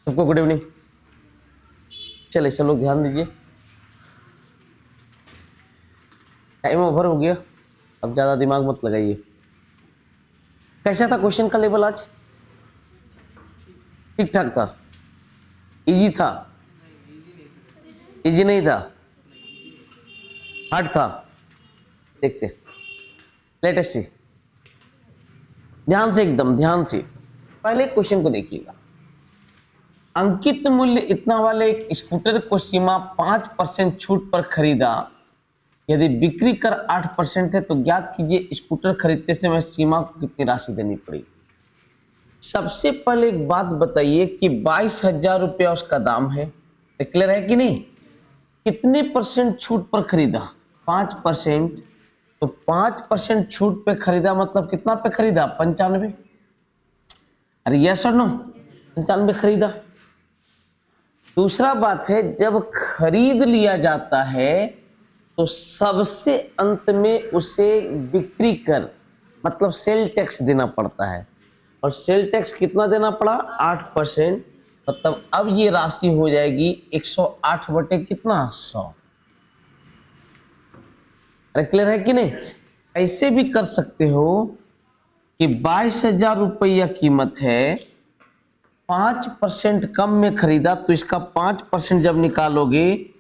सबको good evening. चले सब लोग ध्यान दीजिए, टाइम ओवर हो गया, अब ज्यादा दिमाग मत लगाइए। कैसा था क्वेश्चन का लेवल आज? ठीक ठाक था? इजी था? इजी नहीं था? हार्ड था? देखते, लेट अस सी। ध्यान से, एकदम ध्यान से पहले क्वेश्चन को देखिएगा। अंकित मूल्य इतना वाले एक स्कूटर को सीमा 5% छूट पर खरीदा। यदि बिक्री कर 8% है तो ज्ञात कीजिए स्कूटर खरीदते समय सीमा को कितनी राशि देनी पड़ी। सबसे पहले एक बात बताइए कि 22,000 रुपया उसका दाम है, क्लियर है कि नहीं? कितने परसेंट छूट पर खरीदा? 5%। तो 5% छूट पे खरीदा मतलब कितना पे खरीदा? 95। अरे यस और नो? 95 खरीदा। दूसरा बात है, जब खरीद लिया जाता है तो सबसे अंत में उसे बिक्री कर मतलब सेल टैक्स देना पड़ता है, और सेल टैक्स कितना देना पड़ा? 8%। मतलब अब ये राशि हो जाएगी 108 बटे कितना? 100। अरे क्लियर है कि नहीं? ऐसे भी कर सकते हो कि 22,000 रुपया कीमत है, 5% कम में खरीदा तो इसका 5% जब निकालोगे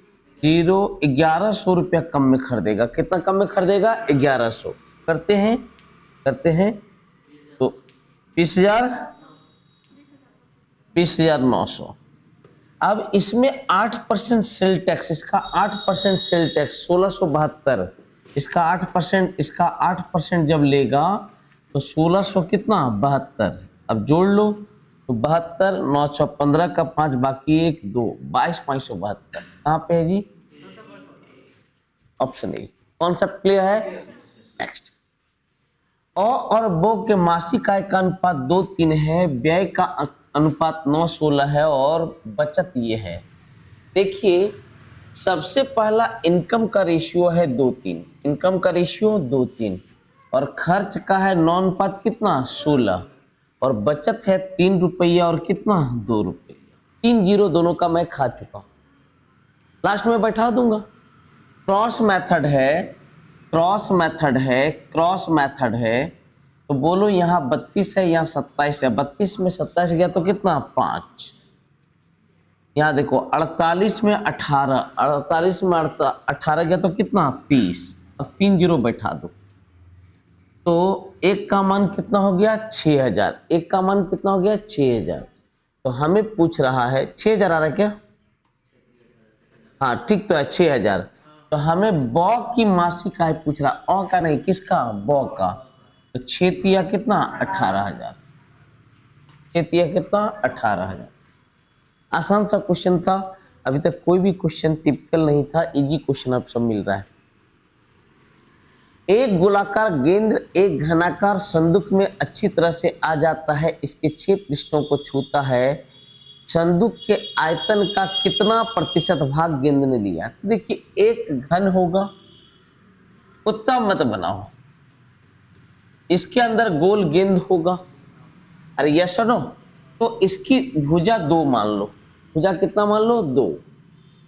1100 रुपया कम में खरीदेगा। कितना कम में खरीदेगा? 1100। करते हैं तो 20,900। अब इसमें 8% सेल टैक्स, इसका 8% सेल टैक्स 1672, इसका 8%, इसका 8% जब लेगा तो 1600 कितना? 72। अब जोड़ लो तो 72, 915 का 5 बाकी 1 2, 22,572। कहाँ पे है जी? Option A. कॉन्सेप्ट क्लियर है? नेक्स्ट। और बो के मासिक आय का अनुपात 2:3 है, व्यय का अनुपात 9:16 है और बचत ये है। देखिए, सबसे पहला इनकम का रेशियो है 2:3, इनकम का रेशियो 2:3, और खर्च का है 9 अनुपात कितना? 16, और बचत है 3 रुपया और कितना? 2 रुपये। 3 जीरो दोनों का मैं खा चुका हूं, लास्ट में बैठा दूंगा। क्रॉस मेथड है, क्रॉस मेथड है, क्रॉस मेथड है। तो बोलो यहाँ 32 है, यहाँ 27 है, 32 में 27 गया तो कितना? 5। यहाँ देखो 48 में 18, 48 में 18 गया तो कितना? 30। अब 3 जीरो बैठा दो तो एक का मान कितना हो गया? 6,000। एक का मान कितना हो गया? 6,000। तो हमें पूछ रहा है 6,000 आ रहा है क्या? हाँ ठीक तो है, 6,000। तो हमें बौ की मासिक आय पूछ रहा, औ का नहीं, किसका? बौ का। तो 6 कितना? 18,000। 6 कितना? 18,000। आसान सा क्वेश्चन था, अभी तक कोई भी क्वेश्चन टिपिकल नहीं था, इजी क्वेश्चन अब सब मिल रहा है। एक गोलाकार गेंद एक घनाकार संदूक में अच्छी तरह से आ जाता है, इसके 6 पृष्ठों को छूता है, संदूक के आयतन का कितना प्रतिशत भाग गेंद ने लिया? देखिए एक घन होगा, कुत्ता मत बनाओ, इसके अंदर गोल गेंद होगा, अरे यस और नो? तो इसकी भुजा 2 मान लो, भुजा कितना मान लो? 2।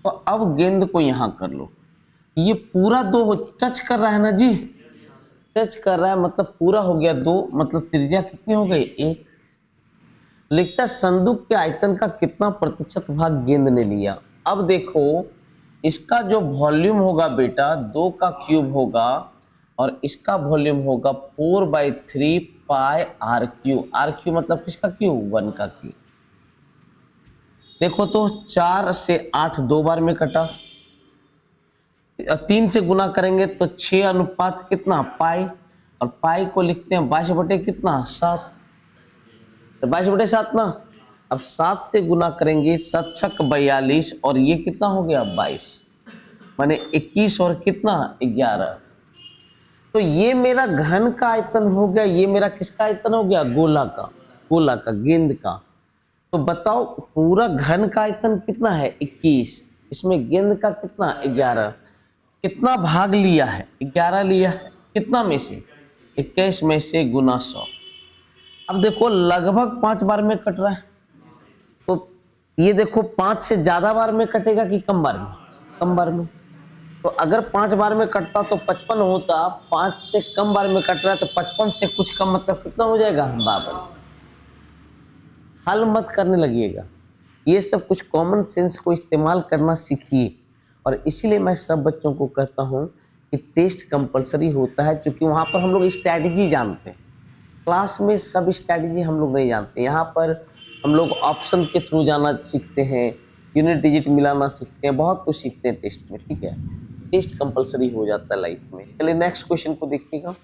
तो अब गेंद को यहां कर लो, ये पूरा 2 टच कर रहा है ना जी? टच कर रहा है मतलब पूरा हो गया 2, मतलब त्रिज्या कितनी हो गई? 1। लिखता है संदूक के आयतन का कितना प्रतिशत भाग गेंद ने लिया। अब देखो इसका जो वॉल्यूम होगा बेटा 2 का क्यूब होगा, और इसका वॉल्यूम होगा 4/3 पाई आर क्यू। आर क्यू मतलब किसका क्यूब? 1 का क्यूब। देखो तो 4 से 8 2 बार में कटा, 3 से गुना करेंगे तो 6 अनुपात कितना? पाई, और पाई को लिखते हैं 22 बटे कितना? 7। तो 22 बटे 7 ना। अब 7 से गुना करेंगे, 7 छक 42, और ये कितना हो गया? 22, माने 21 और कितना? 11। तो ये मेरा घन का आयतन हो गया, ये मेरा किसका आयतन हो गया? गोला का, गोला का, गेंद का। तो बताओ पूरा घन का आयतन कितना है? 21, इसमें गेंद का कितना? 11। कितना भाग लिया है? 11 लिया है। कितना में से? 21 में से गुना 100। अब देखो लगभग 5 बार में कट रहा है, तो ये देखो 5 से ज्यादा बार में कटेगा कि कम बार में? कम बार में। तो अगर 5 बार में कटता तो 55 होता, 5 से कम बार में कट रहा है तो 55 से कुछ कम मतलब कितना हो जाएगा? 52। हल मत करने लगिएगा, ये सब कुछ कॉमन सेंस को इस्तेमाल करना सीखिए। और इसीलिए मैं सब बच्चों को कहता हूँ कि टेस्ट कंपलसरी होता है, क्योंकि वहाँ पर हम लोग स्ट्रैटेजी जानते हैं। क्लास में सब स्ट्रैटेजी हम लोग नहीं जानते, यहाँ पर हम लोग ऑप्शन के थ्रू जाना सीखते हैं, यूनिट डिजिट मिलाना सीखते हैं, बहुत कुछ सीखते हैं टेस्ट में, ठीक है। टेस्ट कंपलसरी हो जाता है लाइफ में। चलिए नेक्स्ट क्वेश्चन को देखिएगा।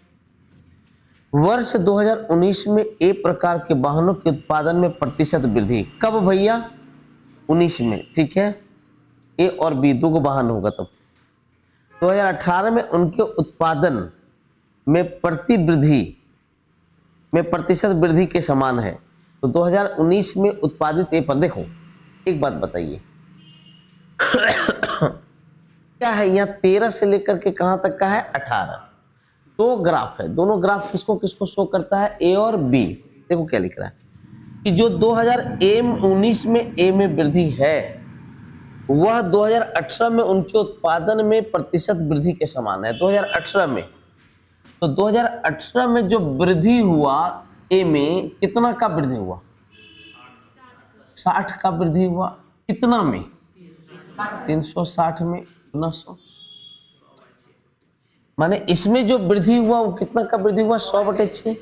वर्ष 2019 में ए प्रकार के वाहनों के उत्पादन में प्रतिशत वृद्धि। कब भैया? 19 में, ठीक है। ए और बी दो वाहन होगा तब। 2018 में उनके उत्पादन में प्रतिशत वृद्धि के समान है। तो 2019 में उत्पादित ए पर देखो, एक बात बताइए क्या है यहाँ 13 से लेकर के कहां तक का है? 18। दो ग्राफ है, दोनों ग्राफ किसको किसको शो करता है? ए और बी। देखो क्या लिख रहा है कि जो 2019 में ए में वृद्धि है वह 2018 में उनके उत्पादन में प्रतिशत वृद्धि के समान है। 2018 में, तो 2018 में जो वृद्धि हुआ ए में, कितना का वृद्धि हुआ? 60 का वृद्धि हुआ। कितना में? 360 में 900, माने इसमें जो वृद्धि हुआ वो कितना का वृद्धि हुआ? 100/6।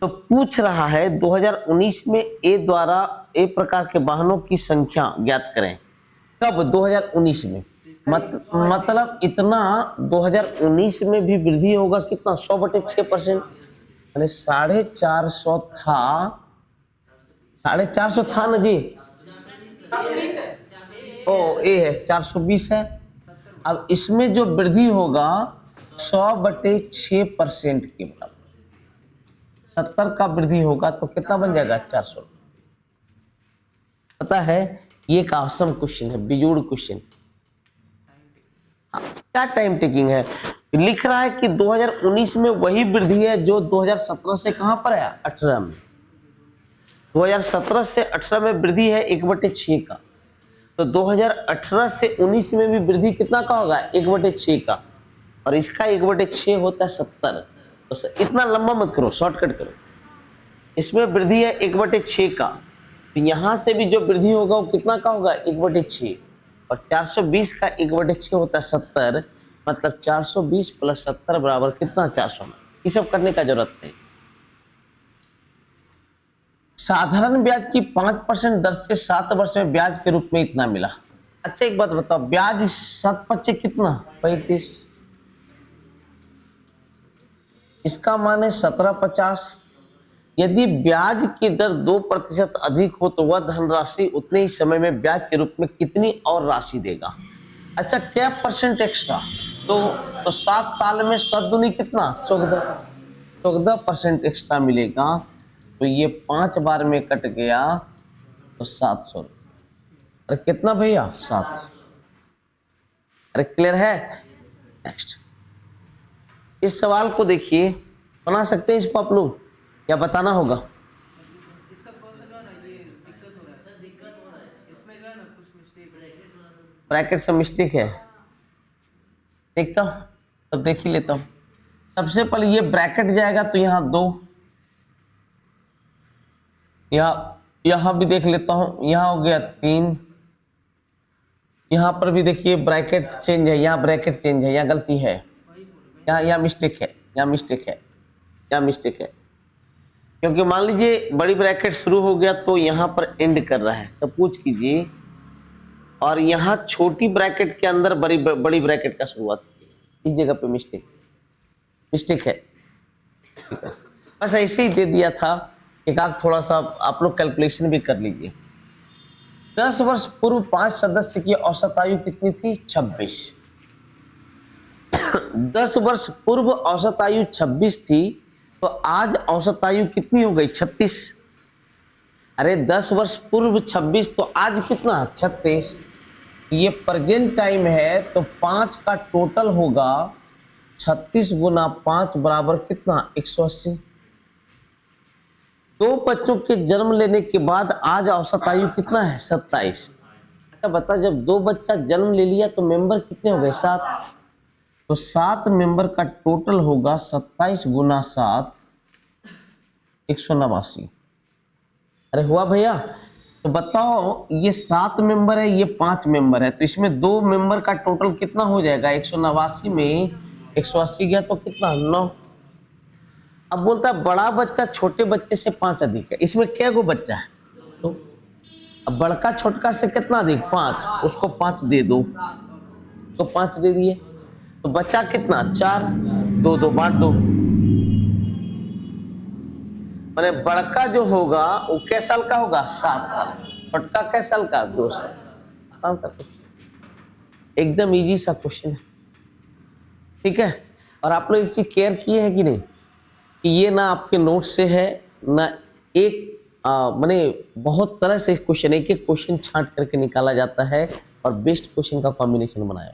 तो पूछ रहा है 2019 में ए द्वारा ए प्रकार के वाहनों की संख्या ज्ञात करें। कब? 2019 में। मतलब इतना 2019 में भी वृद्धि होगा कितना? 100/6%, यानी 450 था, 450 था ना जी? ओ ए है 420 है। अब इसमें जो वृद्धि होगा 100/6% के बराबर, 70 का वृद्धि होगा तो कितना बन जाएगा? 400। पता है ये एक आसम क्वेश्चन है, बिजोड़ क्वेश्चन। क्या टाइम टेकिंग है? लिख रहा है कि 2019 में वही वृद्धि है जो 2017 से कहां पर है? 18 में। 2017 से 18 में वृद्धि है 1/6 का, तो 2018 से 19 में भी वृद्धि कितना का होगा? 1/6 का, और इसका 1/6 होता है 70। तो इतना लंबा मत करो, शॉर्टकट करो। इसमें वृद्धि है 1/6 का, तो यहां से भी जो वृद्धि होगा वो कितना का होगा? 1/6, और 420 का 1/6 होता है 70, मतलब 420 + 70 बराबर कितना? 400। ये सब करने का जरूरत नहीं। साधारण ब्याज की 5% दर से 7 वर्ष में ब्याज के रूप में इतना मिला। अच्छा एक बात बताओ, ब्याज 7/5 कितना? 35। इसका मान है 1750। यदि ब्याज की दर 2% अधिक हो तो वह धनराशि उतने ही समय में ब्याज के रूप में कितनी और राशि देगा? अच्छा क्या % एक्स्ट्रा? तो 7 साल में 7 दूनी कितना? 14% एक्स्ट्रा मिलेगा। तो ये 5 बार में कट गया तो 700। अरे कितना भैया? 700। अरे क्लियर है? नेक्स्ट, इस सवाल को देखिए, बना सकते हैं इसको आप लोग या बताना होगा? इसका थोड़ा सा ना ये दिक्कत हो रहा है सर, दिक्कत हो रहा है इसमें जो है ना कुछ मिस्टेक, ब्रैकेट से मिस्टेक है। देखता हूं, तब देख ही लेता हूं। सबसे पहले ये ब्रैकेट जाएगा तो यहाँ 2, यहां भी देख लेता हूं, यहां हो गया 3, यहां पर भी देखिए ब्रैकेट चेंज है, यहाँ ब्रैकेट चेंज है, यहाँ गलती है, यहाँ मिस्टेक है, यहाँ मिस्टेक है, यहाँ मिस्टेक है। क्योंकि मान लीजिए बड़ी ब्रैकेट शुरू हो गया तो यहाँ पर एंड कर रहा है, सपोज कीजिए, और यहाँ छोटी ब्रैकेट के अंदर बड़ी ब्रैकेट का शुरुआत की, इस जगह पे मिस्टेक है। बस ऐसे ही दे दिया था, एक आध थोड़ा सा आप लोग कैलकुलेशन भी कर लीजिए। 10 वर्ष पूर्व 5 सदस्य की औसत आयु कितनी थी? 26। 10 वर्ष पूर्व औसत आयु 26 थी, तो आज औसत आयु कितनी हो गई? 36। अरे 10 वर्ष पूर्व 26 तो आज कितना? 36। ये प्रेजेंट टाइम है, तो 5 का टोटल होगा 36 × 5 बराबर कितना? 180। दो बच्चों के जन्म लेने के बाद आज औसत आयु कितना है? 27। अच्छा बता, जब दो बच्चा जन्म ले लिया तो मेंबर कितने हो गए? 7। तो 7 मेंबर का टोटल होगा 27 गुना 7, 189। अरे हुआ भैया? तो बताओ, ये 7 मेंबर है, ये 5 मेंबर है, तो इसमें 2 मेंबर का टोटल कितना हो जाएगा? 189 में 180 गया तो कितना? 9। अब बोलता है बड़ा बच्चा छोटे बच्चे से 5 अधिक है, इसमें क्या गो बच्चा है? तो अब बड़का छोटका से कितना अधिक? 5, उसको 5 दे दो, तो 5 दे दिए, तो बच्चा कितना? 4, 2 2 बांट दो। मैंने बड़का जो होगा वो कै साल का होगा? 7 साल। छोटका कै साल का? 2 साल। आसान सा क्वेश्चन, एकदम इजी सा क्वेश्चन है, ठीक है। और आप लोग एक चीज केयर किए है कि नहीं, कि ये ना आपके नोट से है ना, एक मैंने बहुत तरह से क्वेश्चन, एक एक क्वेश्चन छांट करके निकाला जाता है और बेस्ट क्वेश्चन का कॉम्बिनेशन बनाया,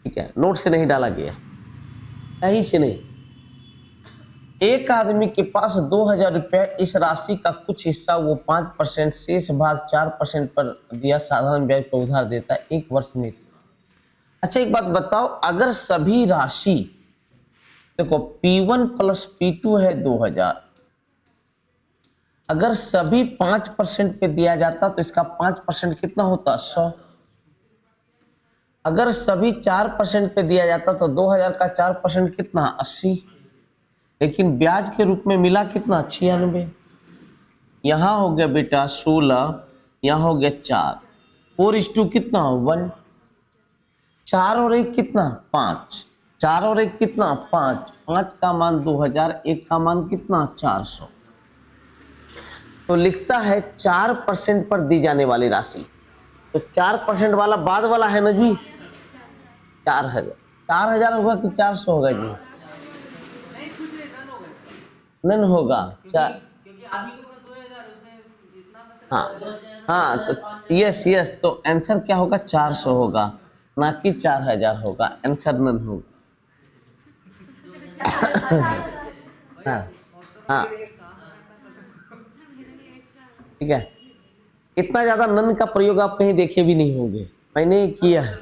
ठीक है। नोट से नहीं डाला गया, कहीं से नहीं। एक आदमी के पास 2000 रुपया, इस राशि का कुछ हिस्सा वो 5% शेष भाग 4% पर दिया साधारण ब्याज पर उधार देता है 1 वर्ष में। अच्छा एक बात बताओ, अगर सभी राशि, देखो P1 प्लस P2 है 2000, अगर सभी 5% पे दिया जाता तो इसका 5% कितना होता? 100। अगर सभी 4% पे दिया जाता तो 2000 का 4% कितना? 80। लेकिन ब्याज के रूप में मिला कितना? 96। यहां हो गया बेटा 16, यहां हो गया 4, 4:2 कितना? 1। 4 और 1 कितना? 5। 4 और 1 कितना? 5। 5 का मान 2000, 1 का मान कितना? 400। तो लिखता है 4% पर दी जाने वाली राशि, तो 4% वाला बाद वाला है ना जी, 4000। 4000 होगा कि 400 होगा जी? नहीं कुछ नहीं, डन होगा इसका। नन होगा। क्योंकि अभी के पास 2000 उसमें इतना परसेंट। हाँ हाँ, तो यस यस, तो आंसर क्या होगा? 400 होगा, ना कि 4000 होगा। आंसर नन होगा। हाँ हाँ, ठीक है। इतना ज्यादा नन का प्रयोग आप कहीं देखे भी नहीं होंगे, मैंने किया है,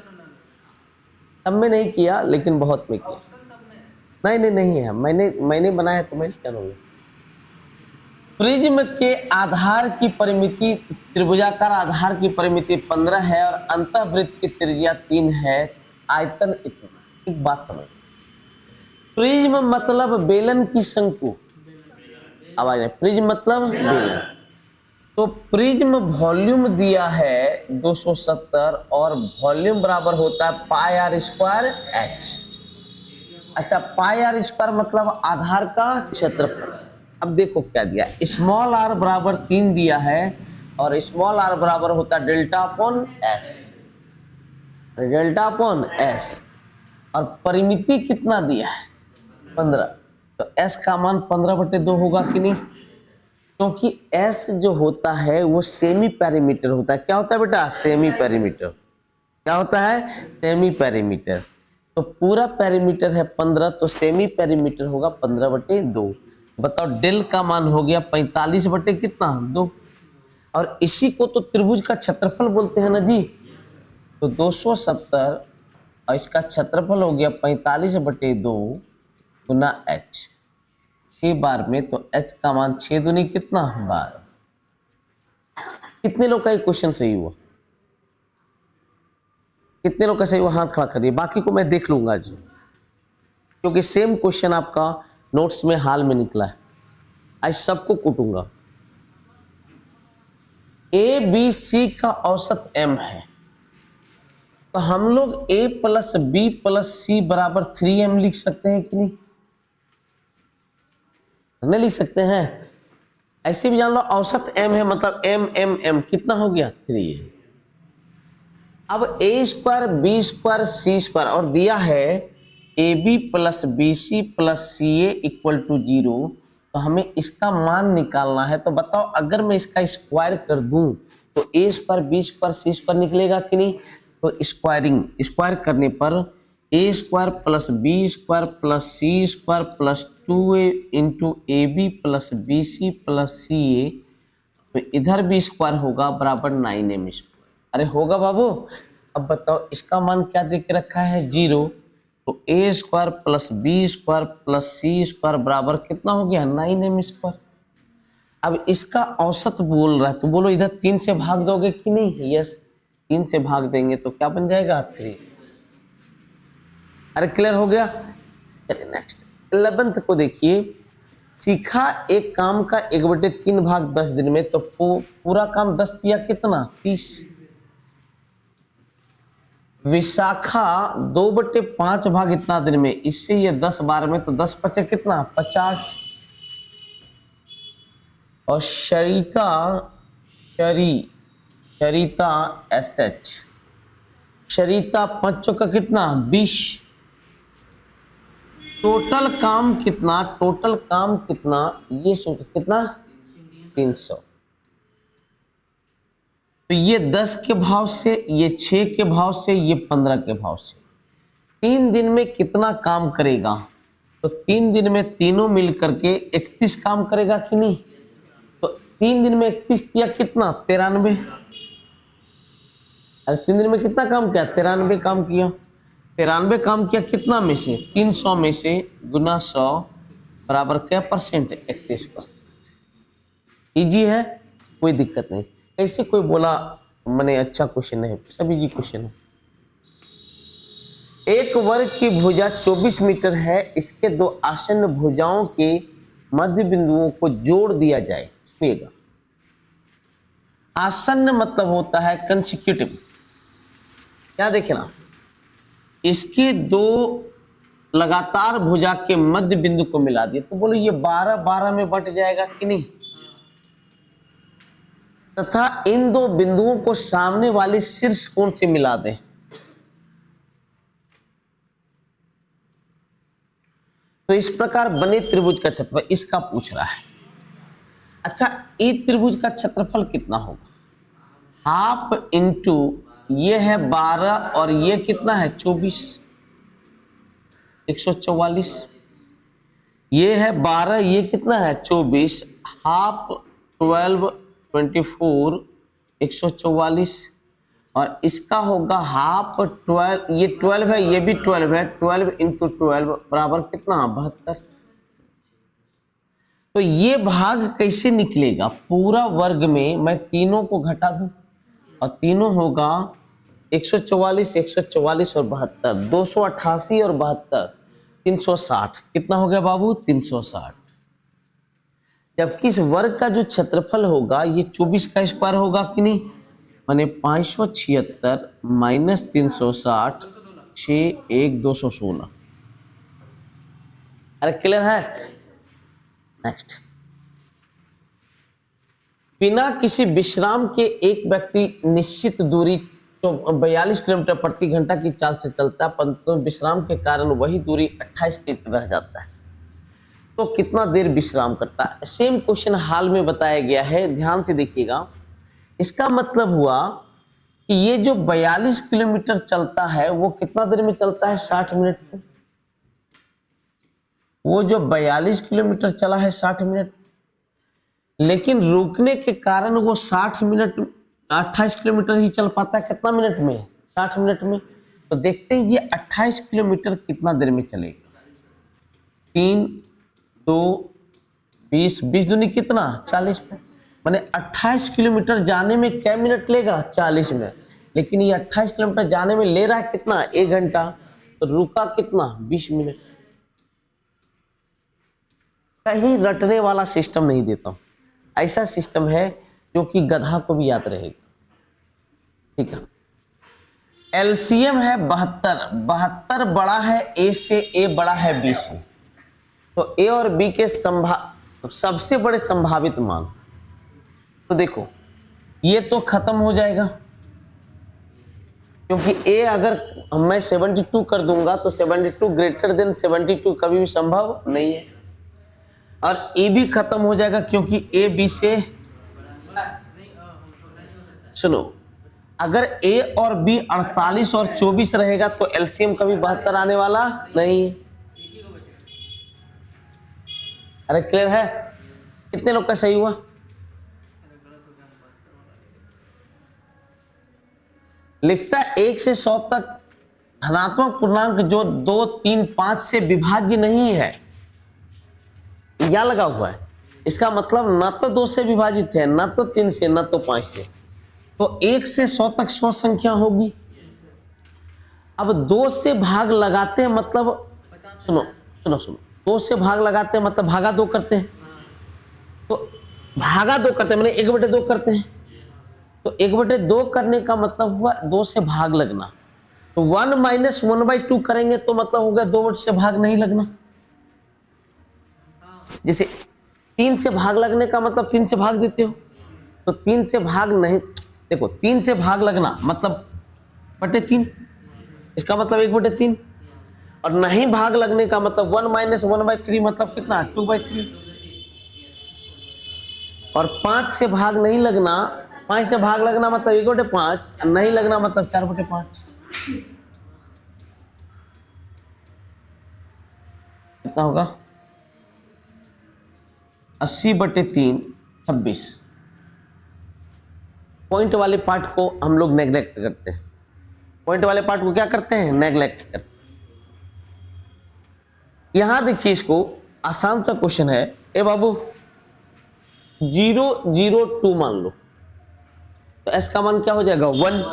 सब में नहीं किया लेकिन बहुत में किया। ऑप्शन सब में है। नहीं नहीं नहीं है, मैंने बनाया तो मैं करूंगा। प्रिज्म के आधार की परिमिति, त्रिभुजाकार आधार की परिमिति 15 है और अंतःवृत्त की त्रिज्या 3 है, आयतन इतना। एक बात समझ, प्रिज्म मतलब बेलन की शंकु, आवाज नहीं, प्रिज्म मतलब बेलन। तो प्रिज्म वॉल्यूम दिया है 270 और वॉल्यूम बराबर होता है पाई आर स्क्वायर एच। अच्छा, पाई आर स्क्वायर मतलब आधार का क्षेत्रफल। अब देखो क्या दिया, स्मॉल आर बराबर 3 दिया है और स्मॉल आर बराबर होता है delta upon S, delta upon S. और परिमिति कितना दिया है? 15। तो एस का मान 15/2 होगा कि नहीं? क्योंकि एस जो होता है वो सेमी पैरामीटर होता है। क्या होता है बेटा? Semi parameter. क्या होता है? Semi parameter. तो पूरा पैरामीटर है 15, तो सेमी पैरामीटर होगा 15/2। बताओ, डेल का मान हो गया 45 कितना? 2। और इसी को तो त्रिभुज का क्षेत्रफल बोलते हैं ना जी। तो 270 और इसका क्षेत्रफल हो गया 45/2 गुना एच, 6 बार में, तो एच का मान 6 दूनी कितना? 12। कितने लोग का ये क्वेश्चन सही हुआ? कितने लोग का सही हुआ? हाथ खड़ा करिए, बाकी को मैं देख लूंगा आज, क्योंकि सेम क्वेश्चन आपका नोट्स में हाल में निकला है। आज सबको कूटूंगा। ए बी सी का औसत m है, तो हम लोग a प्लस बी प्लस सी बराबर 3m लिख सकते हैं कि नहीं? नहीं लिख सकते हैं? ऐसे भी जान लो औसत m है, मतलब m कितना हो गया? 3m। अब a square B square C square और दिया है A B plus B C plus C A equal to 0, तो हमें इसका मान निकालना है। तो बताओ, अगर मैं इसका स्क्वायर कर दूं तो a square B square C square निकलेगा कि नहीं? तो स्क्वायर करने पर A square plus B square plus C square plus 2a into A B plus B C plus C A, तो इधर भी स्क्वायर होगा बराबर 9m स्क्वायर। अरे होगा बाबू। अब बताओ इसका मान क्या दे के रखा है 0, तो A square plus B square plus C square बराबर कितना हो गया 9m स्क्वायर। अब इसका औसत बोल रहा है तो बोलो इधर 3 से भाग दोगे कि नहीं? यस, 3 से भाग देंगे तो क्या बन जाएगा 3। अरे क्लियर हो गया। चलिए नेक्स्ट 11th को देखिए। सीखा एक काम का 1/3 भाग 10 दिन में, तो पूरा काम 10 दिया कितना 30। विशाखा 2/5 भाग इतना दिन में, इससे ये 10 बार में, तो 10 बचे कितना 50। और शरीता SH, शरीता 5 का कितना 20। टोटल काम कितना ये सोचो कितना 300। तो ये 10 के भाव से, ये 6 के भाव से, ये 15 के भाव से 3 दिन में कितना काम करेगा? तो 3 दिन में तीनों मिल करके 31 काम करेगा कि नहीं? तो 3 दिन में 31 किया कितना 93। अरे 3 दिन में कितना काम किया 93 काम किया। 93 काम किया कितना में से 300 में से गुना 100 बराबर क्या परसेंट 31%। इजी है, कोई दिक्कत नहीं। ऐसे कोई बोला मैंने अच्छा क्वेश्चन है, सब इजी क्वेश्चन है। एक वर्ग की भुजा 24 मीटर है, इसके 2 आसन्न भुजाओं के मध्य बिंदुओं को जोड़ दिया जाए। सुनिएगा, आसन्न मतलब होता है कंसेक्यूटिव। क्या देखना, इसके 2 लगातार भुजा के मध्य बिंदु को मिला दिया, तो बोलो ये 12 में बट जाएगा कि नहीं? तथा इन 2 बिंदुओं को सामने वाले शीर्ष कोण से मिला दें। तो इस प्रकार बने त्रिभुज का क्षेत्रफल इसका पूछ रहा है। अच्छा, ई त्रिभुज का क्षेत्रफल कितना होगा? हाफ इंटू ये है 12 और ये कितना है 24, 144। ये है 12, ये कितना है 24, हाफ 12 24 144, और इसका होगा हाफ 12, ये 12 है, ये भी 12 है, 12 इंटू 12 बराबर कितना 72। तो ये भाग कैसे निकलेगा? पूरा वर्ग में मैं तीनों को घटा दूं और तीनों होगा 144 144 और 72, 288 और 72 360। कितना हो गया बाबू 360। जबकि इस वर्ग का जो क्षेत्रफल होगा ये 24 का स्क्वायर होगा कि नहीं? माने 576 माइनस 360 6 1 216। अरे क्लियर है। नेक्स्ट, बिना किसी विश्राम के एक व्यक्ति निश्चित दूरी 42 किलोमीटर प्रति घंटा की चाल से चलता है, परंतु विश्राम के कारण वही दूरी 28 किलोमीटर रह जाता है, तो कितना देर विश्राम करता है? सेम क्वेश्चन हाल में बताया गया है, ध्यान से देखिएगा। इसका मतलब हुआ कि ये जो 42 किलोमीटर चलता है वो कितना देर में चलता है 60 मिनट में। वो जो 42 किलोमीटर चला है 60 मिनट, लेकिन रुकने के कारण वो 60 मिनट 28 किलोमीटर ही चल पाता है। कितना मिनट में 60 मिनट में। तो देखते हैं ये 28 किलोमीटर कितना देर में चलेगा। 3 2 20 20 दूनी कितना 40 मिनट, माने 28 किलोमीटर जाने में क्या मिनट लेगा 40 मिनट, लेकिन ये 28 किलोमीटर जाने में ले रहा है कितना 1 घंटा, तो रुका कितना 20 मिनट। कहीं रटने वाला सिस्टम नहीं देता हूं, ऐसा सिस्टम है जो कि गधा को भी याद रहेगा। ठीक है, एलसीएम है 72 बड़ा है ए से, ए बड़ा है बी से, तो ए और बी के सबसे बड़े संभावित मान। तो देखो ये तो खत्म हो जाएगा, क्योंकि ए अगर मैं 72 कर दूंगा तो 72 ग्रेटर देन 72 कभी भी संभव नहीं है, और ए भी खत्म हो जाएगा क्योंकि ए बी से, सुनो अगर ए और बी 48 और 24 रहेगा तो एलसीएम कभी 72 आने वाला नहीं। एक ही को बचेगा। अरे क्लियर है? कितने लोग का सही हुआ? अरे गलत हो गया, 72 वाला। लिखता है 1 से 100 तक धनात्मक पूर्णांक जो 2, 3, 5 से विभाज्य नहीं है, या लगा हुआ है। इसका मतलब न तो 2 से विभाजित है, न तो 3 से, न तो 5 से। तो 1 से 100 तक 100 संख्या होगी। अब 2 से भाग लगाते हैं मतलब 50 सुनो सुनो सुनो 2 से भाग लगाते हैं मतलब भागा 2 करते हैं। तो भागा 2 करते हैं मैंने 1/2 करते हैं। तो 1/2 करने का मतलब हुआ 2 से भाग लगना। तो 1 - 1/2 करेंगे तो मतलब हो गया 2 से भाग नहीं लगना। जैसे 3 से भाग लगने का मतलब 3 से भाग देते हो, तो 3 से भाग नहीं, देखो 3 से भाग लगना मतलब /3, इसका मतलब 1/3। और नहीं भाग लगने का मतलब 1 - 1/3 मतलब कितना 2/3। और 5 से भाग नहीं लगना, 5 से भाग लगना मतलब 1/5, नहीं लगना मतलब 4/5। कितना होगा? 80/3 26। पॉइंट वाले पार्ट को हम लोग नेग्लेक्ट करते हैं। पॉइंट वाले पार्ट को क्या करते हैं? नेग्लेक्ट करते हैं। यहां देखिए, इसको आसान सा क्वेश्चन है। ए बाबू 0 0 2 मान लो, तो एस का मान क्या हो जाएगा 1।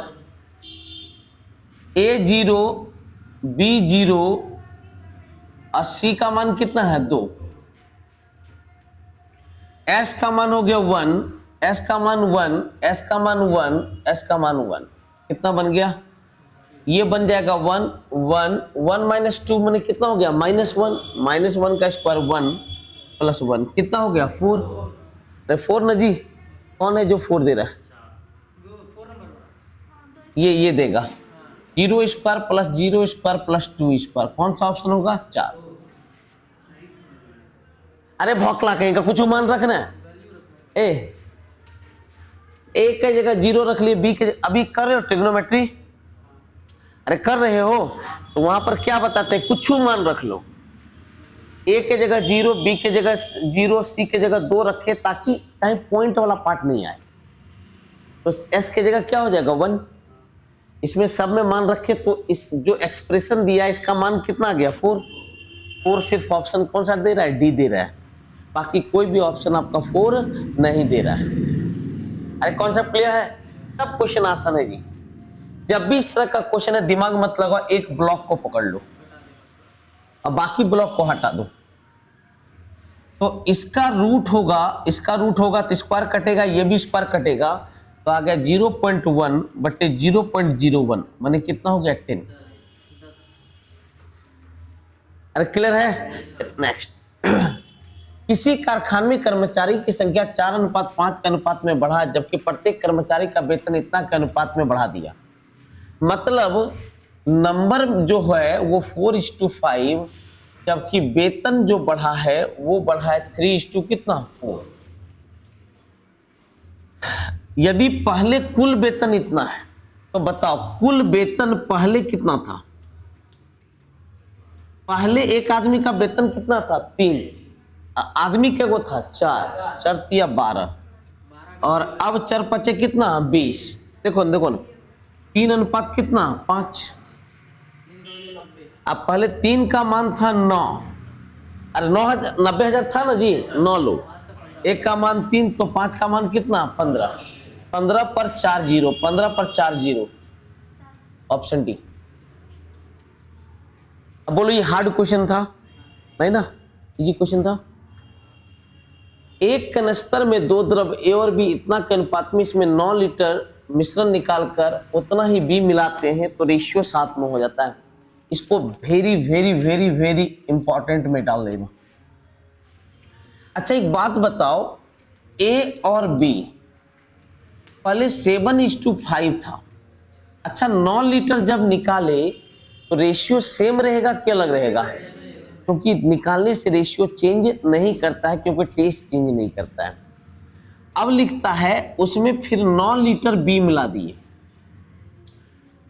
A0 B0 और C का मान कितना है 2। S का मान हो गया 1, S का मान 1, S का मान 1, S का मान 1। कितना बन गया? ये बन जाएगा 1 1 1 - 2 मैंने कितना हो गया -1 -1 का स्क्वायर 1 + 1 कितना हो गया 4। अरे 4 ना जी, कौन है जो 4 दे रहा है? जो 4 नंबर वाला। ये देगा 0² + 0² + 2²। कौन सा ऑप्शन होगा? 4। अरे भौकला कहीं का, कुछ मान रखना है। ए की जगह 0 रख लिए, बी के अभी कर रहे हो ट्रिग्नोमेट्री, अरे कर रहे हो तो वहां पर क्या बताते हैं, कुछ मान रख लो। ए के जगह 0, बी के जगह 0, सी के जगह 2 रखे ताकि कहीं पॉइंट वाला पार्ट नहीं आए। तो एस के जगह क्या हो जाएगा 1। इसमें सब में मान रखे तो इस जो एक्सप्रेशन दिया है इसका मान कितना आ गया 4। 4 सिर्फ ऑप्शन कौन सा दे रहा है? डी दे रहा है, बाकी कोई भी ऑप्शन आपका 4 नहीं दे रहा है। अरे कॉन्सेप्ट क्लियर है? सब क्वेश्चन आसान है जी। जब भी इस तरह का क्वेश्चन है दिमाग मत लगाओ, एक ब्लॉक को पकड़ लो और बाकी ब्लॉक को हटा दो। तो इसका रूट होगा तो स्क्वायर कटेगा, ये भी स्क्वायर कटेगा, तो आ गया 0.1/0.01 माने कितना हो गया 10। अरे क्लियर है? नेक्स्ट किसी कारखाने में कर्मचारी की संख्या 4:5 के अनुपात में बढ़ा, जबकि प्रत्येक कर्मचारी का वेतन इतना के अनुपात में बढ़ा दिया। मतलब नंबर जो है वो 4:5, जबकि वेतन जो बढ़ा है वो बढ़ा है 3:4। यदि पहले कुल वेतन इतना है तो बताओ कुल वेतन पहले कितना था? पहले एक आदमी का वेतन कितना था? 3। आदमी के वो था 4, 4 × 12, और अब 4 × 5 कितना 20। देखो देखो ना 3 अनुपात कितना 5। अब पहले 3 का मान था 9, अरे 90,000 था ना जी, 9 लो, एक का मान 3 तो 5 का मान कितना 15। 15 पर 4 0, 15 पर 4 0, ऑप्शन डी। अब बोलो ये हार्ड क्वेश्चन था नहीं ना, इजी क्वेश्चन था। एक कनस्तर में 2 द्रव ए और बी इतना के अनुपात में इसमें 9 लीटर मिश्रण निकालकर उतना ही बी मिलाते हैं तो रेशियो 7 में हो जाता है। इसको very very very very important में डाल देना। अच्छा एक बात बताओ, ए और बी पहले 7:5 था। अच्छा 9 लीटर जब निकाले तो रेशियो सेम रहेगा क्या अलग रहेगा? क्योंकि निकालने से रेशियो चेंज नहीं करता है, क्योंकि टेस्ट चेंज नहीं करता है। अब लिखता है उसमें फिर 9 लीटर बी मिला दिए,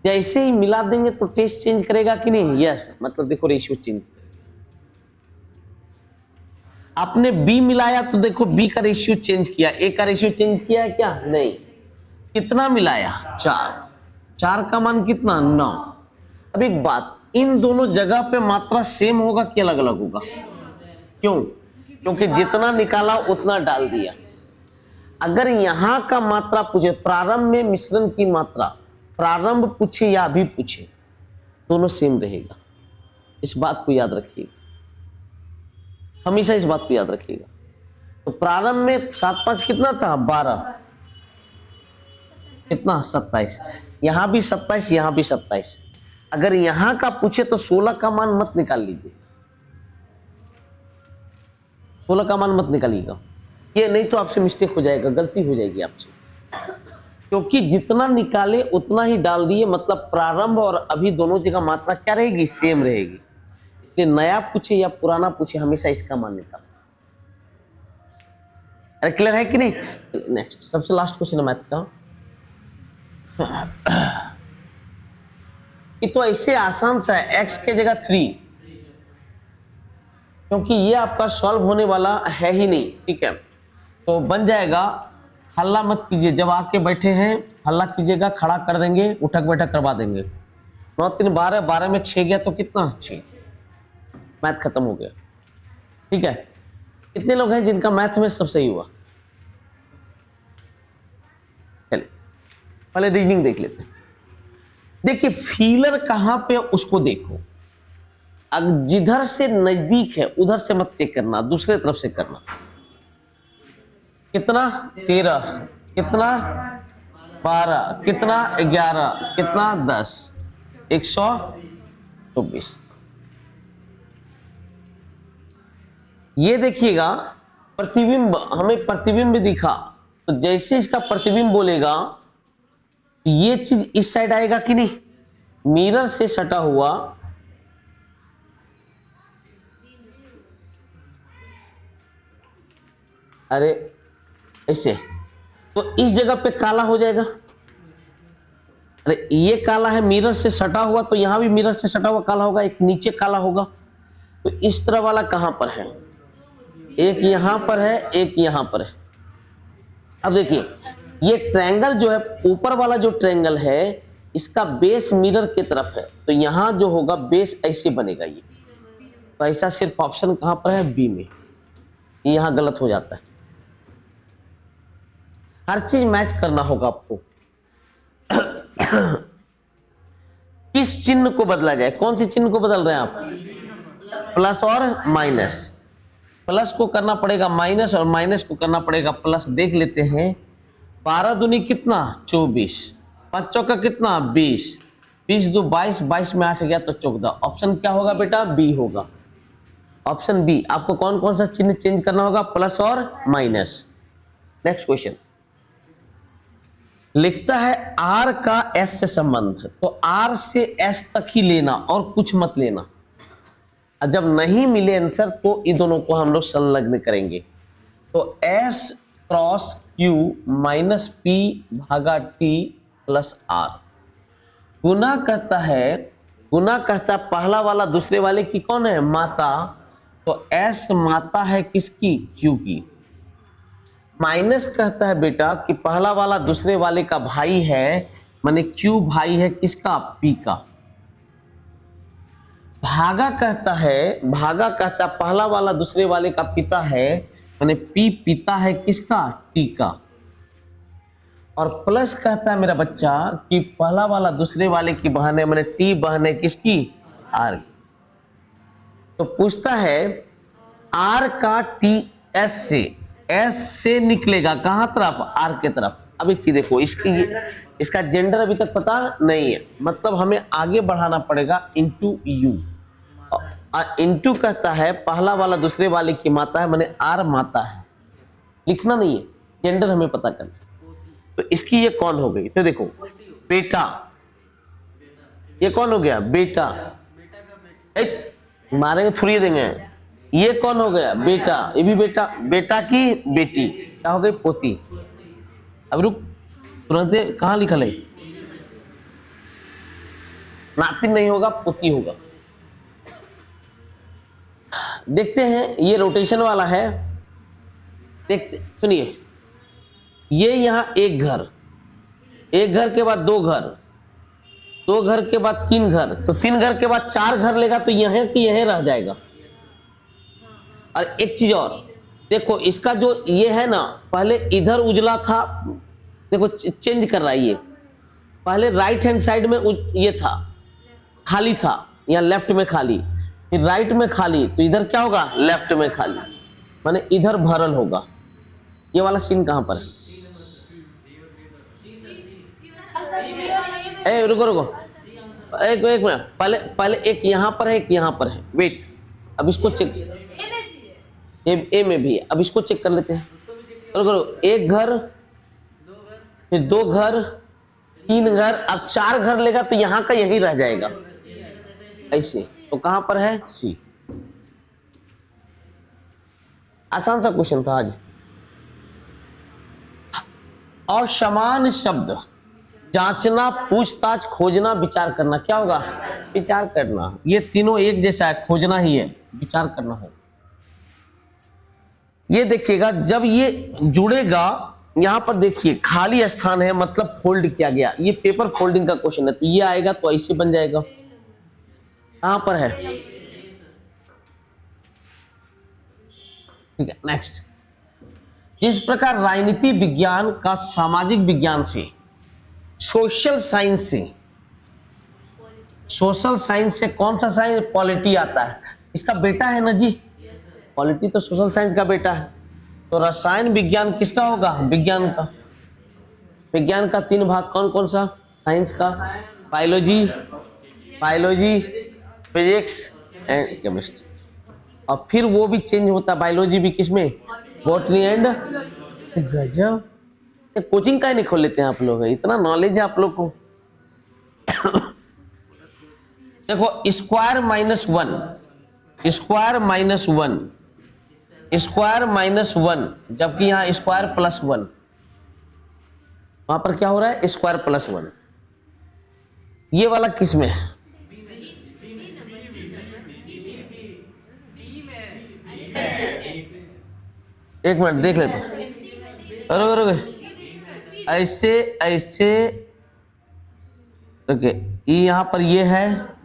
जैसे ही मिला देंगे तो टेस्ट चेंज करेगा कि नहीं? यस, मतलब देखो रेशियो चेंज। आपने बी मिलाया तो देखो बी का रेशियो चेंज किया, ए का रेशियो चेंज किया है क्या? नहीं। कितना मिलाया? 4। 4 का मान कितना? 9। अब एक बात, इन दोनों जगह पे मात्रा सेम होगा कि अलग अलग होगा? क्यों? क्योंकि जितना निकाला उतना डाल दिया। अगर यहां का मात्रा पूछे, प्रारंभ में मिश्रण की मात्रा, प्रारंभ पूछे या अभी पूछे, दोनों सेम रहेगा। इस बात को याद रखिएगा, हमेशा इस बात को याद रखिएगा। तो प्रारंभ में 7 5 कितना था? 12। कितना? 27। यहां भी 27, यहां भी 27। अगर यहां का पूछे तो 16 का मान मत निकाल लीजिए, 16 का मान मत निकालिएगा, ये नहीं तो आपसे मिस्टेक हो जाएगा, गलती हो जाएगी आपसे। क्योंकि जितना निकाले उतना ही डाल दिए, मतलब प्रारंभ और अभी दोनों जगह मात्रा क्या रहेगी? सेम रहेगी। इसलिए नया पूछे या पुराना पूछे, हमेशा इसका मान निकाल। अरे क्लियर है कि नहीं? नेक्स्ट, सबसे लास्ट क्वेश्चन है मैथ का। ये तो ऐसे आसान सा है, x के जगह 3, क्योंकि ये आपका सॉल्व होने वाला है ही नहीं। ठीक है, तो बन जाएगा। हल्ला मत कीजिए, जब आके बैठे हैं हल्ला कीजिएगा, खड़ा कर देंगे, उठक बैठक करवा देंगे। 9 3 12, 12 में 6 गया तो कितना? 6। मैथ खत्म हो गया। ठीक है, कितने लोग हैं जिनका मैथ में सब सही हुआ? चलिए पहले रीजनिंग देख लेते हैं। देखिए फीलर कहां पे उसको देखो, अगर जिधर से नजदीक है उधर से मत चेक करना, दूसरे तरफ से करना। कितना? 13, कितना? 12, कितना? 11, कितना? 10, 124। ये देखिएगा प्रतिबिंब, हमें प्रतिबिंब दिखा, तो जैसे इसका प्रतिबिंब बोलेगा ये चीज इस साइड आएगा कि नहीं? मिरर से सटा हुआ अरे ऐसे, तो इस जगह पे काला हो जाएगा। अरे ये काला है, मिरर से सटा हुआ, तो यहां भी मिरर से सटा हुआ काला होगा, एक नीचे काला होगा। तो इस तरह वाला कहां पर है? एक यहां पर है, एक यहां पर है। अब देखिए ये ट्रायंगल जो है, ऊपर वाला जो ट्रायंगल है, इसका बेस मिरर की तरफ है, तो यहां जो होगा बेस ऐसे बनेगा। ये तो ऐसा सिर्फ ऑप्शन कहां पर है? बी में। यहां गलत हो जाता है। हर चीज मैच करना होगा आपको। किस चिन्ह को बदला जाए? कौन सी चिन्ह को बदल रहे हैं आप? प्लस और माइनस। प्लस को करना पड़ेगा माइनस, और माइनस को करना पड़ेगा प्लस। देख लेते हैं, 12 दूनी कितना? 24, 5 चौका कितना? 20, 20 2 22, 22 में 8 गया तो 14। ऑप्शन क्या होगा बेटा? बी होगा, ऑप्शन बी। आपको कौन कौन सा चिन्ह चेंज करना होगा? प्लस और माइनस। नेक्स्ट क्वेश्चन लिखता है आर का एस से संबंध है, तो आर से एस तक ही लेना और कुछ मत लेना। जब नहीं मिले आंसर तो इन दोनों को हम लोग संलग्न करेंगे। तो S cross Q minus P भागा टी प्लस आर। गुना कहता है, गुना कहता है पहला वाला दूसरे वाले की कौन है? माता। तो एस माता है किसकी? क्यू की। माइनस कहता है बेटा कि पहला वाला दूसरे वाले का भाई है, माने क्यू भाई है किसका? पी का। भागा कहता है, भागा कहता है पहला वाला दूसरे वाले का पिता है, माने पी पिता है किसका? टी का। और प्लस कहता है मेरा बच्चा कि पहला वाला दूसरे वाले की बहन है, माने टी बहन है किसकी? आर। तो पूछता है आर का टी एस से, एस से निकलेगा कहां तरफ? आर के तरफ। अब एक चीज देखो, इसका जेंडर अभी तक पता नहीं है, मतलब हमें आगे बढ़ाना पड़ेगा। इंटू यू, इंटू कहता है पहला वाला दूसरे वाले की माता है, माने आर माता है। लिखना नहीं है, जेंडर हमें पता करना। तो इसकी ये कौन हो गई? तो देखो बेटा, ये कौन हो गया? बेटा। मारेंगे थोड़ी देंगे। ये कौन हो गया? बेटा। ये भी बेटा। बेटा की बेटी क्या हो गई? पोती। अब रुक, तुरंत कहां लिखल है? नातिन नहीं होगा, पोती होगा। देखते हैं, ये रोटेशन वाला है। देखते सुनिए, ये यहां एक घर, एक घर के बाद दो घर, दो घर के बाद तीन घर, तो तीन घर के बाद चार घर लेगा तो यहीं की यहीं रह जाएगा। और एक चीज और देखो, इसका जो ये है ना, पहले इधर उजला था, देखो चेंज कर रहा है ये। पहले राइट हैंड साइड में ये था, खाली था, या लेफ्ट में खाली, फिर राइट में खाली, तो इधर क्या होगा, लेफ्ट में खाली, माने इधर भरल होगा। ये वाला सीन कहां पर है? ए रुको रुको, एक मिनट, पहले एक यहां पर है, एक यहां पर है। वेट, अब इसको चेक, ए में भी है, अब इसको चेक कर लेते हैं। रुको रुको, एक घर, फिर दो घर, तीन घर, अब चार घर लेगा तो यहां का यही रह जाएगा ऐसे। तो कहां पर है? सी। आसान सा क्वेश्चन था आज। और समान शब्द, जांचना, पूछताछ, खोजना, विचार करना, क्या होगा? विचार करना। ये तीनों एक जैसा है, खोजना ही है, विचार करना है। ये देखिएगा, जब ये जुड़ेगा, यहां पर देखिए खाली स्थान है, मतलब फोल्ड किया गया। ये पेपर फोल्डिंग का क्वेश्चन है, तो ये आएगा तो ऐसे बन जाएगा। कहां पर है? ठीक है, नेक्स्ट। जिस प्रकार राजनीति विज्ञान का सामाजिक विज्ञान से, सोशल साइंस से, सोशल साइंस से कौन सा साइंस? पॉलिटी आता है। इसका बेटा है ना जी, पॉलिटी तो सोशल साइंस का बेटा है। तो रसायन विज्ञान किसका होगा? विज्ञान का। विज्ञान का तीन भाग कौन कौन सा? साइंस का, बायोलॉजी, फिजिक्स एंड केमिस्ट्री। और फिर वो भी चेंज होता है, बायोलॉजी भी किसमें? Botany and. गजब, कोचिंग का नहीं खोल लेते हैं आप लोग, इतना नॉलेज है आप लोग को। देखो, square minus one, square minus one, square minus one, जबकि यहां स्क्वायर प्लस वन, वहां पर क्या हो रहा है? Square plus one. ये वाला किस में है? एक मिनट देख लेते हैं। रुके, ऐसे ऐसे, ओके, ये यहां पर ये है,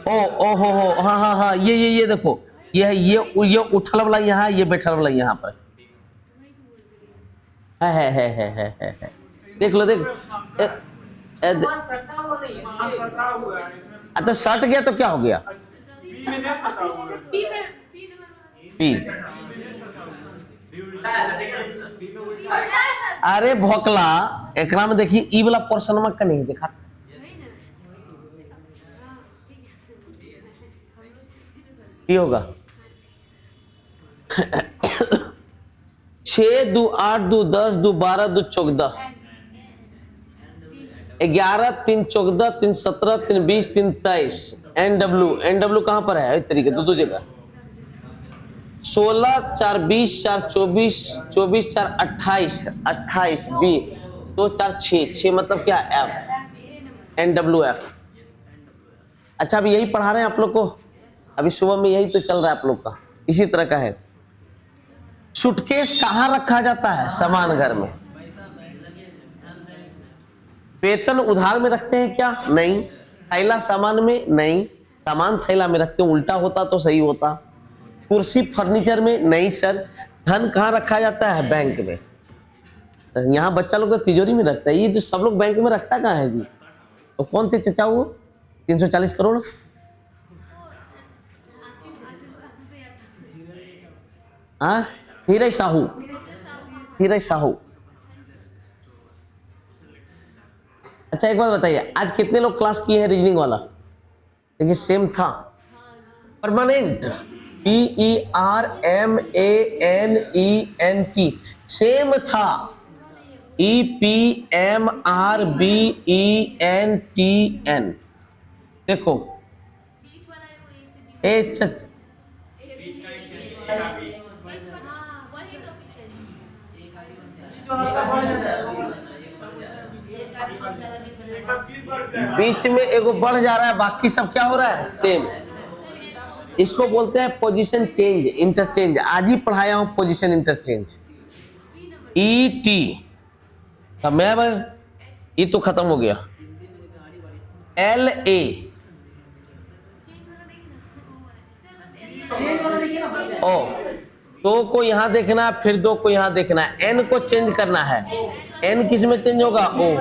ओ हो, हाँ हाँ हाँ, ये देखो, ये है, ये उठल वाला यहाँ, ये बैठल वाला यहाँ पर है। देख लो, देख। तो सट गया तो क्या हो गया? पी। अरे भोकला, एकरा में देखिए, ई वाला पोर्शन में का नहीं देखा। ये होगा 6 2 8 2 10 2 12 2 14, 11 3 14 3 17 3 20 3 23। NW कहां पर है? इस तरीके दो जगह। 16 4 20 4 24 24 4 28 28 20 2 4 6 मतलब क्या? F, NWF। अच्छा, अभी यही पढ़ा रहे हैं आप लोग को, अभी सुबह में यही तो चल रहा है आप लोग का, इसी तरह का है। सूटकेस कहां रखा जाता है? सामान घर में। वेतन उधार में रखते हैं क्या? नहीं। थैला सामान में? नहीं। सामान थैला में रखते हैं, उल्टा होता तो सही होता। कुर्सी फर्नीचर में? नहीं सर। धन कहां रखा जाता है? बैंक में। यहाँ बच्चा लोग तो तिजोरी में रखता है, ये जो सब लोग बैंक में रखता कहाँ है जी? तो कौन थे चचा वो 340 करोड़? हाँ, हीरे साहू, हीरे साहू। अच्छा, एक बात बताइए, आज कितने लोग क्लास किए हैं रीजनिंग वाला? देखिए सेम था, परमानेंट, PERMANENT, सेम था, EPMRBENTN। देखो बीच में एगो बढ़ जा रहा है, बाकी सब क्या हो रहा है, सेम। इसको बोलते हैं पोजीशन चेंज, इंटरचेंज। आज ही पढ़ाया हूं पोजीशन इंटरचेंज। ई टी का मैं ई तो खत्म हो गया। एल ए ओ, दो को यहां देखना है, फिर दो को यहां देखना है। एन को चेंज करना है। एन किस में चेंज होगा, ओ।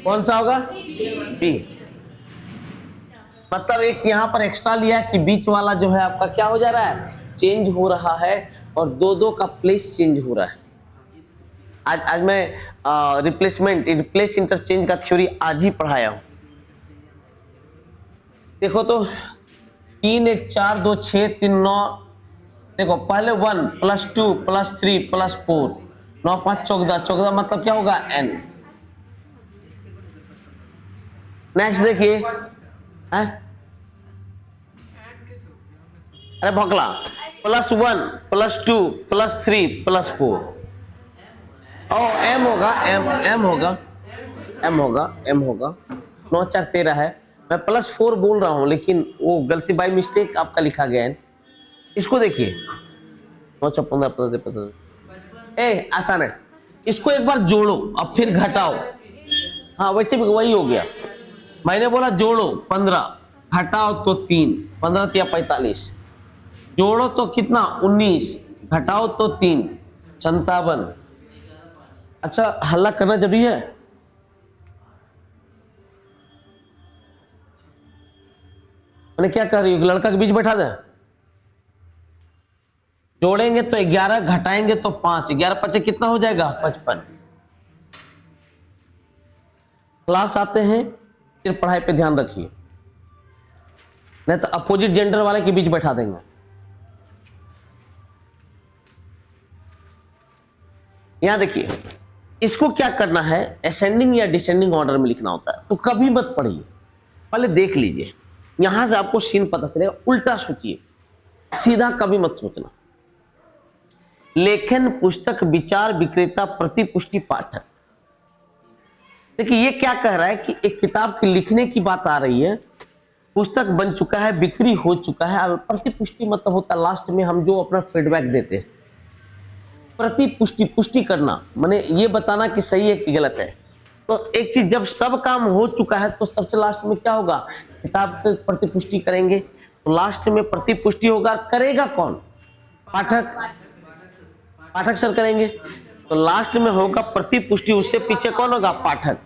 कौन सा होगा, बी। मतलब एक यहां पर एक्स्ट्रा लिया है कि बीच वाला जो है आपका क्या हो जा रहा है, चेंज हो रहा है, और दो दो का प्लेस चेंज हो रहा है। आज मैं रिप्लेस इंटरचेंज का थ्योरी आज ही पढ़ाया हूं। देखो तो 3 1 4 2 6 3 9, देखो पहले 1 + 2 + 3 + 4, 9 5 14, 14 मतलब क्या होगा, n। नेक्स्ट देखिए, अरे भोकला, +1 + 2 + 3 + 4, ओ m होगा, m होगा, m होगा, m होगा। 9 4 13 है। मैं +4 बोल रहा हूं, लेकिन वो गलती बाई मिस्टेक आपका लिखा गया है। इसको देखिए, 9 4 15 15 15, आसान है। इसको एक बार जोड़ो, अब फिर घटाओ। हाँ वैसे भी वही हो गया। मैंने बोला जोड़ो 15, घटाओ तो 3, 15 × 45, जोड़ो तो कितना 19, घटाओ तो 3, 57। अच्छा हल्ला करना जरूरी है। मैंने क्या कर रही हूँ, लड़का के बीच बैठा दे। जोड़ेंगे तो 11, घटाएंगे तो 5, 11 5 कितना हो जाएगा, 55। क्लास आते हैं, फिर पढ़ाई पे ध्यान रखिए, नहीं तो अपोजिट जेंडर वाले के बीच बैठा देंगे। यहां देखिए, इसको क्या करना है, असेंडिंग या डिसेंडिंग ऑर्डर में लिखना होता है। तो कभी मत पढ़िए, पहले देख लीजिए, यहां से आपको सीन पता चलेगा। उल्टा सोचिए, सीधा कभी मत सोचना। लेखन, पुस्तक, विचार विक्रेता, प्रतिपुष्टि, पाठक। देखिए ये क्या कह रहा है कि एक किताब के लिखने की बात आ रही है, पुस्तक बन चुका है, बिक्री हो चुका है, और प्रतिपुष्टि मतलब होता है लास्ट में हम जो अपना फीडबैक देते हैं। प्रतिपुष्टि, पुष्टि करना माने ये बताना कि सही है कि गलत है। तो एक चीज जब सब काम हो चुका है तो सबसे लास्ट में क्या होगा, किताब की प्रतिपुष्टि करेंगे। तो लास्ट में प्रतिपुष्टि होगा, करेगा कौन, पाठक, पाठक सर करेंगे। तो लास्ट में होगा प्रतिपुष्टि, उससे पीछे कौन होगा, पाठक।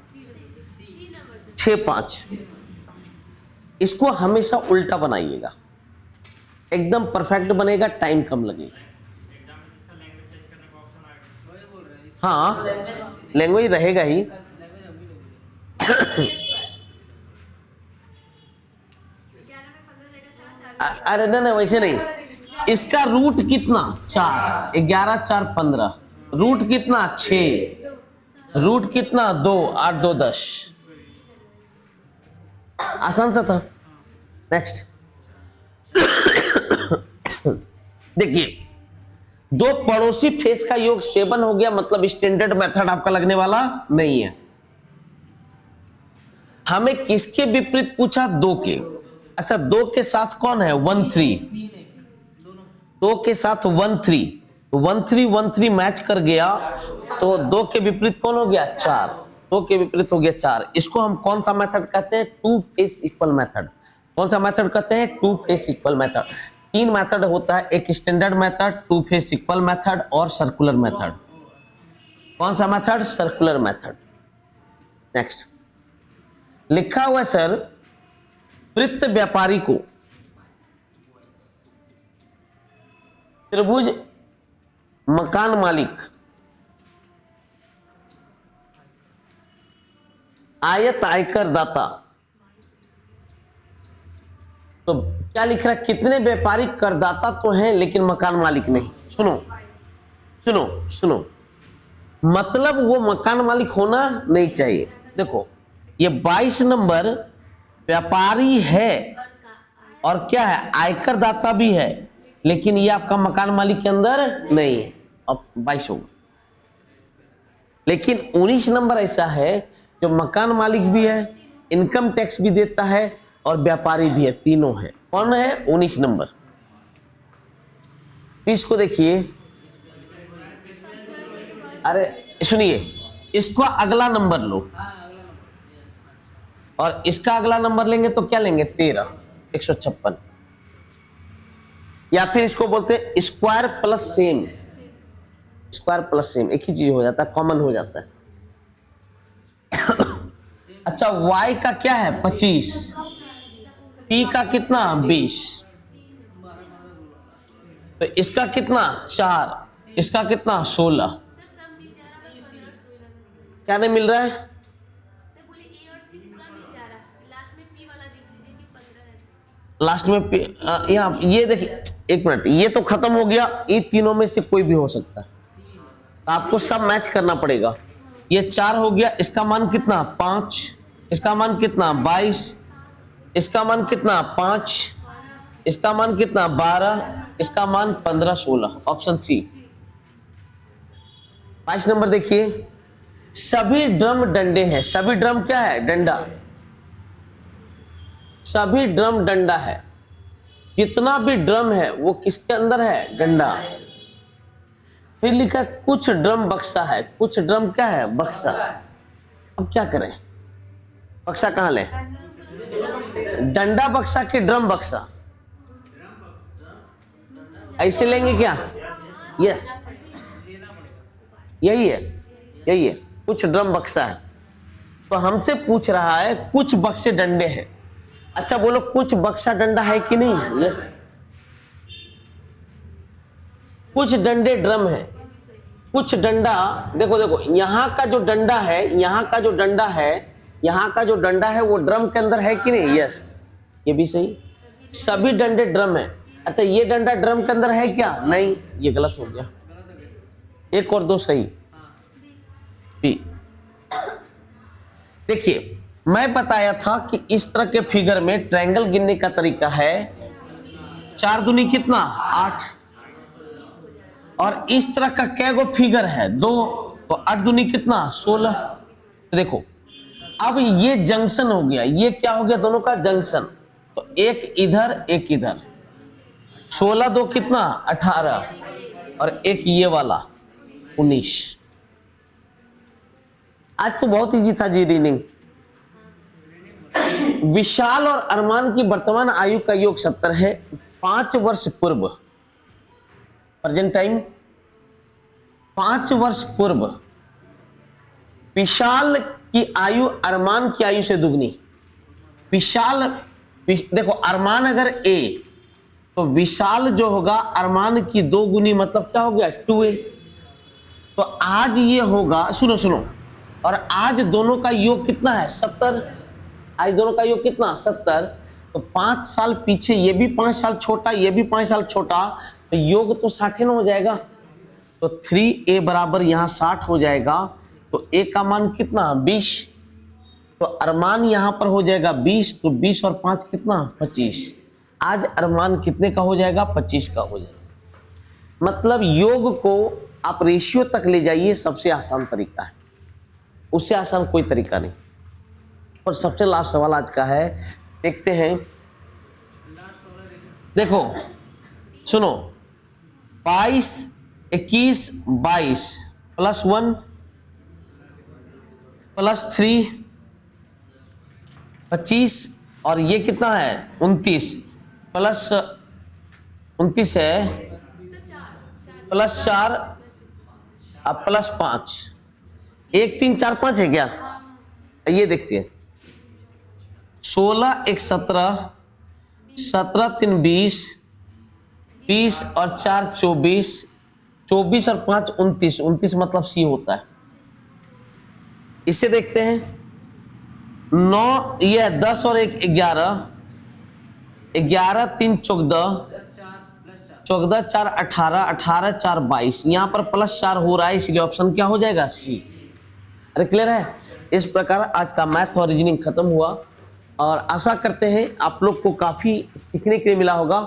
6 5। इसको हमेशा उल्टा बनाइएगा, एकदम परफेक्ट बनेगा, टाइम कम लगेगा। हाँ लैंग्वेज रहेगा ही। अरे ना वैसे नहीं, इसका रूट कितना, 4, 11 4 15, रूट कितना 6, रूट कितना 2, 8 2 10। आसान सा था। नेक्स्ट देखिए, दो पड़ोसी फेस का योग 7 हो गया, मतलब स्टैंडर्ड मेथड आपका लगने वाला नहीं है। हमें किसके विपरीत पूछा, 2 के। अच्छा 2 के साथ कौन है, 1 3, 2 के साथ 1 3, तो 1 3 1 3 मैच कर गया। तो 2 के विपरीत कौन हो गया, 4, 2 के विपरीत हो गया 4। इसको हम कौन सा मेथड कहते हैं, 2 फेस इक्वल मेथड। कौन सा मेथड कहते हैं, 2 फेस इक्वल मेथड। 3 मेथड होता है, एक standard method, 2 face equal method, और सर्कुलर मेथड। कौन सा मेथड, सर्कुलर मेथड। नेक्स्ट लिखा हुआ है सर, वृत्त व्यापारी को त्रिभुज मकान मालिक, आयत आयकर दाता। तो क्या लिख रहा है, कितने व्यापारी करदाता तो हैं लेकिन मकान मालिक नहीं। सुनो सुनो सुनो, मतलब वो मकान मालिक होना नहीं चाहिए। देखो ये 22 नंबर व्यापारी है और क्या है, आयकर दाता भी है, लेकिन ये आपका मकान मालिक के अंदर नहीं है। अब 22 होगा। लेकिन 19 नंबर ऐसा है जो मकान मालिक भी है, इनकम टैक्स भी देता है और व्यापारी भी है, तीनों है। कौन है? 19 नंबर। इसको देखिए, अरे सुनिए, इसको अगला नंबर लो और इसका अगला नंबर लेंगे तो क्या लेंगे? 13, 156। या फिर इसको बोलते हैं square plus same. Square plus same एक ही चीज हो जाता है, कॉमन हो जाता है। अच्छा, y का क्या है? 25, t का कितना? 20, तो इसका कितना? 4, इसका कितना? 16। क्या नहीं मिल रहा है? लास्ट में यहाँ ये देखिए, एक मिनट, ये तो खत्म हो गया, ये तीनों में से कोई भी हो सकता है, तो आपको सब मैच करना पड़ेगा। ये 4 हो गया, इसका मान कितना? 5, इसका मान कितना? 22, इसका मान कितना? 5, इसका मान कितना? 12, इसका मान 15, 16। Option C. 5 नंबर देखिए, सभी ड्रम डंडे हैं। सभी ड्रम क्या है? डंडा। सभी ड्रम डंडा है। जितना भी ड्रम है वो किसके अंदर है? डंडा। फिर लिखा कुछ ड्रम बक्सा है। कुछ ड्रम क्या है? बक्सा। अब क्या करें? बक्सा कहां ले? डंडा बक्सा के ड्रम बक्सा, ऐसे लेंगे क्या? यस, यही है, यही है, कुछ ड्रम बक्सा है। तो हमसे पूछ रहा है कुछ बक्से डंडे हैं। अच्छा बोलो, कुछ बक्सा डंडा है कि नहीं? यस। कुछ डंडे ड्रम है। कुछ डंडा, देखो देखो, यहां का जो डंडा है, यहां का जो डंडा है, यहां का जो डंडा है वो ड्रम के अंदर है कि नहीं? यस, ये भी सही। सभी डंडे ड्रम है। अच्छा, ये डंडा ड्रम के अंदर है क्या? नहीं, ये गलत हो गया। एक और दो सही। बी। देखिए, मैं बताया था कि इस तरह के फिगर में ट्रायंगल गिनने का तरीका है 4 दूनी कितना? 8। और इस तरह का क्या गो फिगर है? 2, तो 8 दूनी कितना? 16। तो देखो, अब ये जंक्शन हो गया, ये क्या हो गया? दोनों का जंक्शन। तो एक इधर एक इधर, 16 2 कितना? 18, और एक ये वाला 19। आज तो बहुत इजी था जी रीडिंग। विशाल और अरमान की वर्तमान आयु का योग 70 है। 5 वर्ष पूर्व, प्रेजेंट टाइम, 5 वर्ष पूर्व विशाल की आयु अरमान की आयु से दुगनी। विशाल, देखो अरमान अगर A, तो विशाल जो होगा अरमान की 2 गुनी, मतलब क्या हो गया? 2A। तो आज ये होगा, सुनो सुनो, और आज दोनों का योग कितना है? 70। आज दोनों का योग कितना? 70। तो 5 साल पीछे, ये भी 5 साल छोटा, ये भी 5 साल छोटा, तो योग तो 60 न हो जाएगा। तो 3A बराबर यहाँ 60 हो जाएगा। तो A का मान कितना? 20। तो अरमान यहाँ पर हो जाएगा 20, तो 20 और 5 कितना? 25। आज अरमान कितने का हो जाएगा? 25 का हो जाएगा। मतलब योग को आप रेशियो तक ले जाइए, सबसे आसान तरीका है, उससे आसान कोई तरीका नहीं। और सबसे लास्ट सवाल आज का है, देखते हैं। देखो सुनो, 22 21 22 प्लस 1 प्लस 3 25, और ये कितना है? 29 प्लस 29 है, प्लस 4 अब प्लस 5। 1 3 4 5 है क्या? ये देखते हैं। 16 1 17, 17 3 20, 20 और 4 24, 24 और 5 29, 29 मतलब सी होता है। इसे देखते हैं। 9, ये 10 और 1 11, 11 3 14, 14 4 18, 18 4 22, यहाँ पर प्लस 4 हो रहा है, इसलिए ऑप्शन क्या हो जाएगा? सी। अरे क्लियर है? इस प्रकार आज का मैथ और रीजनिंग खत्म हुआ, और आशा करते हैं आप लोग को काफ़ी सीखने के लिए मिला होगा।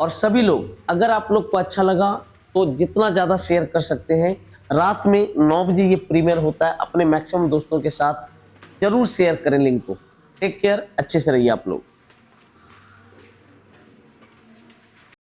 और सभी लोग, अगर आप लोग को अच्छा लगा तो जितना ज़्यादा शेयर कर सकते हैं रात में 9 बजे ये प्रीमियर होता है। अपने मैक्सिमम दोस्तों के साथ जरूर शेयर करें लिंक को। टेक केयर, अच्छे से रहिए आप लोग।